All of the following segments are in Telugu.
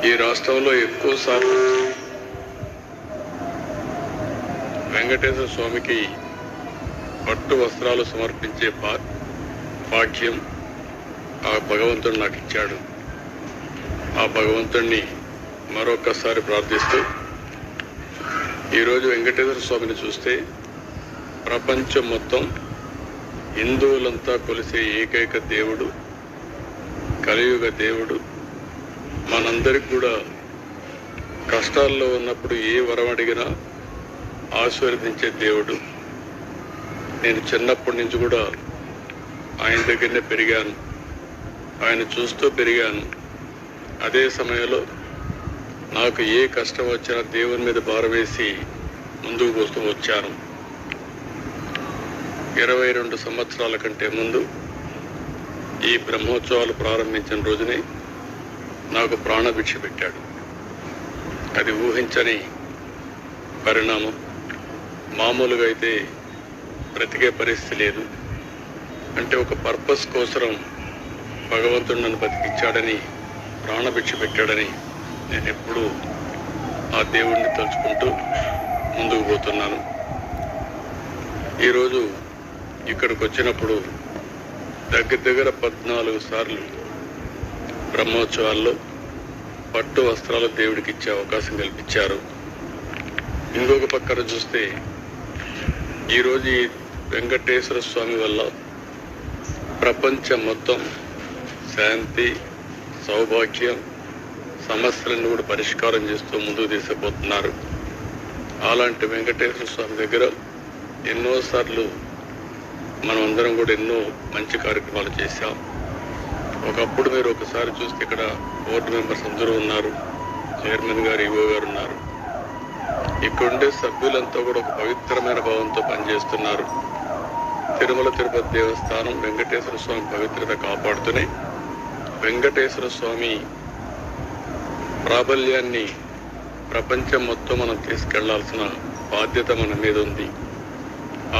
ఈ రాష్ట్రంలో ఎక్కువ సార్లు వెంకటేశ్వర స్వామికి పట్టు వస్త్రాలు సమర్పించే భాగ్యం ఆ భగవంతుడు నాకు ఇచ్చాడు. ఆ భగవంతుడిని మరొకసారి ప్రార్థిస్తూ ఈరోజు వెంకటేశ్వర స్వామిని చూస్తే ప్రపంచం మొత్తం హిందువులంతా కొలిసే ఏకైక దేవుడు, కలియుగ దేవుడు, మనందరికి కూడా కష్టాల్లో ఉన్నప్పుడు ఏ వరం అడిగినా ఆశీర్వదించే దేవుడు. నేను చిన్నప్పటి నుంచి కూడా ఆయన దగ్గరనే పెరిగాను, ఆయన చూస్తూ పెరిగాను. అదే సమయంలో నాకు ఏ కష్టం వచ్చినా దేవుని మీద భారం వేసి ముందుకు పోస్తూ వచ్చాను. 22 సంవత్సరాల కంటే ముందు ఈ బ్రహ్మోత్సవాలు ప్రారంభించిన రోజునే నాకు ప్రాణభిక్ష పెట్టాడు. అది ఊహించని పరిణామం. మామూలుగా అయితే బ్రతికే పరిస్థితి లేదు. అంటే ఒక పర్పస్ కోసం భగవంతుడు నన్ను బతికిచ్చాడని, ప్రాణభిక్ష పెట్టాడని నేను ఎప్పుడూ ఆ దేవుణ్ణి తలుచుకుంటూ ముందుకు పోతున్నాను. ఈరోజు ఇక్కడికి వచ్చినప్పుడు దగ్గర 14 సార్లు బ్రహ్మోత్సవాల్లో పట్టు వస్త్రాలు దేవుడికి ఇచ్చే అవకాశం కల్పించారు. ఇంకొక పక్కన చూస్తే ఈరోజు ఈ వెంకటేశ్వర స్వామి వల్ల ప్రపంచం మొత్తం శాంతి, సౌభాగ్యం, సమస్యలను కూడా పరిష్కారం చేస్తూ ముందుకు తీసుకుపోతున్నారు. అలాంటి వెంకటేశ్వర స్వామి దగ్గర ఎన్నోసార్లు మనం అందరం కూడా ఎన్నో మంచి కార్యక్రమాలు చేశాం. ఒకప్పుడు మీరు ఒకసారి చూస్తే ఇక్కడ బోర్డు మెంబర్స్ అందరూ ఉన్నారు, చైర్మన్ గారు, ఈవో గారు ఉన్నారు. ఇక్కడుండే సభ్యులంతా కూడా ఒక పవిత్రమైన భావంతో పనిచేస్తున్నారు. తిరుమల తిరుపతి దేవస్థానం వెంకటేశ్వర స్వామి పవిత్రత కాపాడుతూనే వెంకటేశ్వర స్వామి ప్రాబల్యాన్ని ప్రపంచం మొత్తం మనం తీసుకెళ్లాల్సిన బాధ్యత మన మీద ఉంది.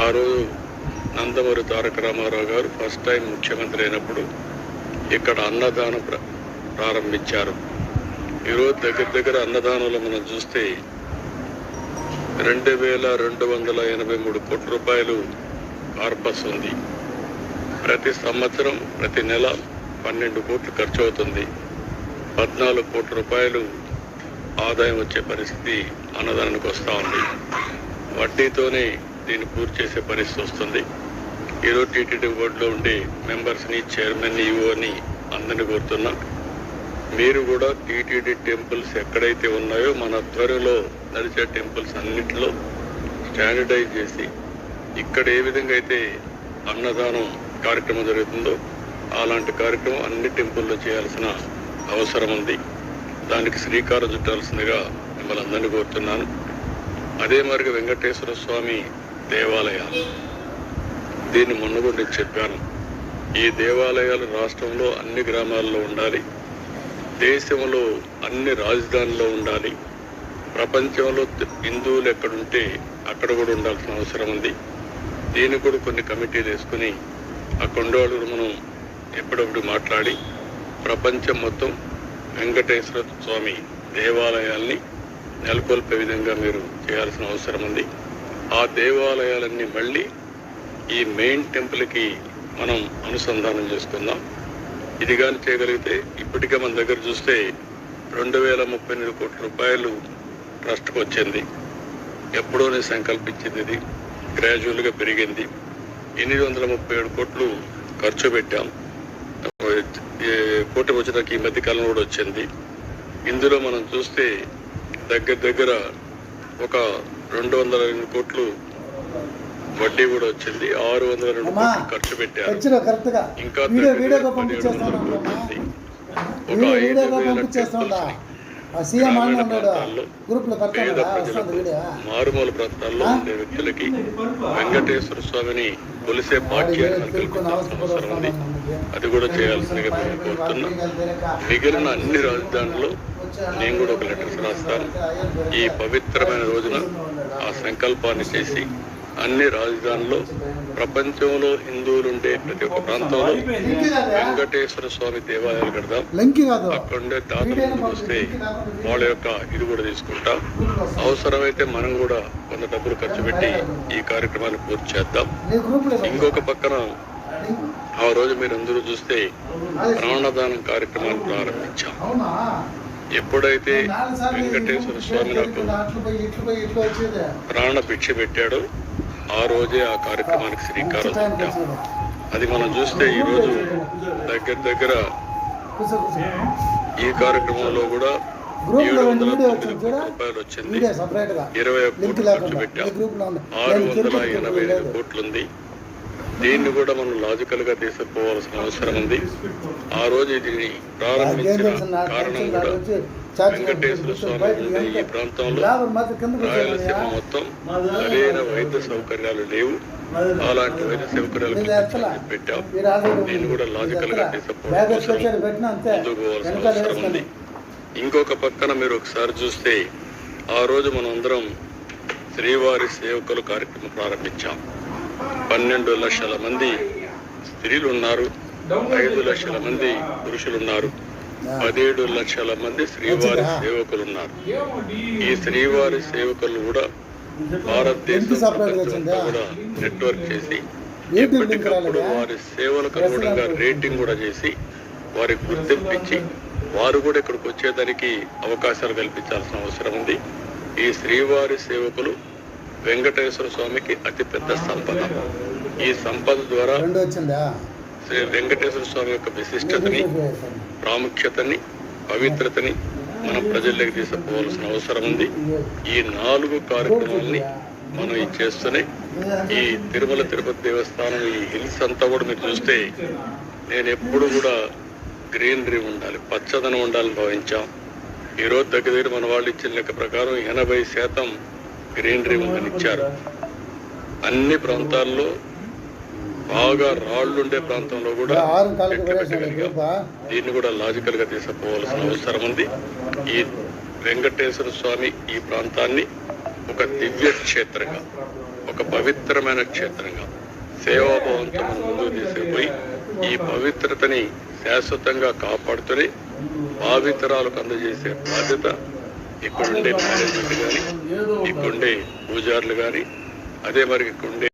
ఆ రోజు నందమూరి తారక రామారావు గారు ఫస్ట్ టైం ముఖ్యమంత్రి అయినప్పుడు ఇక్కడ అన్నదానం ప్రారంభించారు. ఈరోజు దగ్గర అన్నదానంలో మనం చూస్తే 2,283 కోట్ల రూపాయలు కార్పస్ ఉంది. ప్రతి సంవత్సరం ప్రతి నెల 12 కోట్లు ఖర్చు అవుతుంది. 14 కోట్ల రూపాయలు ఆదాయం వచ్చే పరిస్థితి అన్నదానానికి వస్తూ ఉంది. వడ్డీతోనే దీన్ని పూర్తి చేసే పరిస్థితి వస్తుంది. ఈరోజు టీటీడీ బోర్డులో ఉండే మెంబర్స్ని, చైర్మన్ని, ఈఓని అందరినీ కోరుతున్నా, మీరు కూడా టీటీడీ టెంపుల్స్ ఎక్కడైతే ఉన్నాయో మన ఆధ్వర్యంలో నడిచే టెంపుల్స్ అన్నింటిలో స్టాండర్డైజ్ చేసి ఇక్కడ ఏ విధంగా అయితే అన్నదానం కార్యక్రమం జరుగుతుందో అలాంటి కార్యక్రమం అన్ని టెంపుల్లో చేయాల్సిన అవసరం ఉంది. దానికి శ్రీకారం చుట్టాల్సిందిగా మిమ్మల్ని అందరినీ కోరుతున్నాను. అదే మరిగా వెంకటేశ్వర స్వామి దేవాలయాలు, దీన్ని మొన్న కూడా నేను చెప్పాను. ఈ దేవాలయాలు రాష్ట్రంలో అన్ని గ్రామాల్లో ఉండాలి, దేశంలో అన్ని రాజధానుల్లో ఉండాలి, ప్రపంచంలో హిందువులు ఎక్కడుంటే అక్కడ కూడా ఉండాల్సిన అవసరం ఉంది. దీనికి కూడా కొన్ని కమిటీలు వేసుకుని అక్కడ మనం ఎప్పుడప్పుడు మాట్లాడి ప్రపంచం మొత్తం వెంకటేశ్వర స్వామి దేవాలయాల్ని నెలకొల్పే విధంగా మీరు చేయాల్సిన అవసరం ఉంది. ఆ దేవాలయాలన్నీ మళ్ళీ ఈ మెయిన్ టెంపుల్కి మనం అనుసంధానం చేసుకుందాం. ఇది కానీ చేయగలిగితే ఇప్పటికే మన దగ్గర చూస్తే 2,038 కోట్ల రూపాయలు ట్రస్ట్కి వచ్చింది. ఎప్పుడో నేను సంకల్పించింది, ఇది గ్రాడ్యువల్గా పెరిగింది. 837 కోట్లు ఖర్చు పెట్టాం. కోటి వచ్చేదానికి ఈ మధ్యకాలంలో కూడా వచ్చింది. ఇందులో మనం చూస్తే దగ్గర ఒక 202 కోట్లు వడ్డీ కూడా వచ్చింది. 602 కోట్లు ఖర్చు పెట్టారు. ఇంకా ఒక 5,000 మారుమూల ప్రాంతాల్లో ఉండే వ్యక్తులకి వెంకటేశ్వర స్వామిని కొలిసే భాగ్యాన్ని కల్పించాల్సిన అవసరం ఉంది. అది కూడా చేయాల్సిందిగా మేము కోరుతున్నాం. మిగిలిన అన్ని రాజధానుల్లో నేను కూడా ఒక లెటర్స్ రాస్తాను. ఈ పవిత్రమైన రోజున ఆ సంకల్పాన్ని చేసి అన్ని రాజధానుల్లో ప్రపంచంలో హిందువులు ఉండే ప్రతి ఒక్క ప్రాంతంలో వెంకటేశ్వర స్వామి దేవాలయాలు కడదాం. అక్కడ ఉండే దాతలు వస్తే వాళ్ళ యొక్క ఇది కూడా తీసుకుంటాం. అవసరమైతే మనం కూడా కొంత డబ్బులు ఖర్చు పెట్టి ఈ కార్యక్రమాన్ని పూర్తి చేద్దాం. ఇంకొక పక్కన ఆ రోజు మీరు అందరూ చూస్తే ప్రాణదానం కార్యక్రమాన్ని ప్రారంభించాం. ఎప్పుడైతే వెంకటేశ్వర స్వామి నాకు ప్రాణ భిక్ష పెట్టాడో ఆ రోజే ఆ కార్యక్రమానికి శ్రీకారం చుట్టాం. అది మనం చూస్తే ఈరోజు దగ్గర ఈ కార్యక్రమంలో కూడా 790 రూపాయలు వచ్చింది. 21 కోట్లు ఖర్చు పెట్టాం. 685 కోట్లు ఉంది. దీన్ని కూడా మనం లాజికల్ గా తీసుకుపోవాల్సిన అవసరం ఉంది. ఆ రోజు దీన్ని ప్రారంభించిన కారణం కూడా వెంకటేశ్వర స్వామి ఉండే ఈ ప్రాంతంలో రాయలసీమ మొత్తం సరైన వైద్య సౌకర్యాలు లేవు. అలాంటి వైద్య సౌకర్యాలు పెట్టాం. దీన్ని కూడా లాజికల్ గా తీసుకుపోవాల్సిన అవసరం ఉంది. ఇంకొక పక్కన మీరు ఒకసారి చూస్తే ఆ రోజు మనం అందరం శ్రీవారి సేవకులు కార్యక్రమం ప్రారంభించాం. 12 లక్షల మంది స్త్రీలు ఉన్నారు, 5 లక్షల మంది పురుషులు ఉన్నారు, 17 లక్షల మంది శ్రీవారి సేవకులు ఉన్నారు. ఈ శ్రీవారి సేవకులు కూడా భారతదేశం కూడా నెట్వర్క్ చేసి ఎప్పటికప్పుడు వారి సేవలకు అనుగుణంగా రేటింగ్ కూడా చేసి వారికి గుర్తింపించి వారు కూడా ఇక్కడికి వచ్చేదానికి అవకాశాలు కల్పించాల్సిన అవసరం ఉంది. ఈ శ్రీవారి సేవకులు వెంకటేశ్వర స్వామికి అతిపెద్ద సంపద. ఈ సంపద ద్వారా శ్రీ వెంకటేశ్వర స్వామి యొక్క విశిష్టతని, ప్రాముఖ్యతని, పవిత్రతని మనం ప్రజల్లోకి తీసుకుపోవాల్సిన అవసరం ఉంది. ఈ 4 కార్యక్రమాలని మనం ఇది చేస్తూనే ఈ తిరుమల తిరుపతి దేవస్థానం ఈ హిల్స్ అంతా కూడా మీరు చూస్తే నేను ఎప్పుడు కూడా గ్రీనరీ ఉండాలి, పచ్చదనం ఉండాలని భావించాం. ఈరోజు దగ్గర మన వాళ్ళు ఇచ్చిన లెక్క ప్రకారం 80% గ్రీనరీ ఉందని ఇచ్చారు. అన్ని ప్రాంతాల్లో బాగా రాళ్లుండే ప్రాంతంలో కూడా దీన్ని కూడా లాజికల్ గా తీసుకుపోవాల్సిన అవసరం ఉంది. ఈ వెంకటేశ్వర స్వామి ఈ ప్రాంతాన్ని ఒక దివ్య క్షేత్రంగా, ఒక పవిత్రమైన క్షేత్రంగా, సేవాభావంతో మనం ముందుకు తీసుకుపోయి ఈ పవిత్రతని శాశ్వతంగా కాపాడుతూనే భావితరాలకు అందజేసే బాధ్యత ఇక్కడుండే మేనేజ్మెంట్ కానీ, ఇక్కడుండే పూజారులు కానీ, అదే మరి ఇక్కడుండే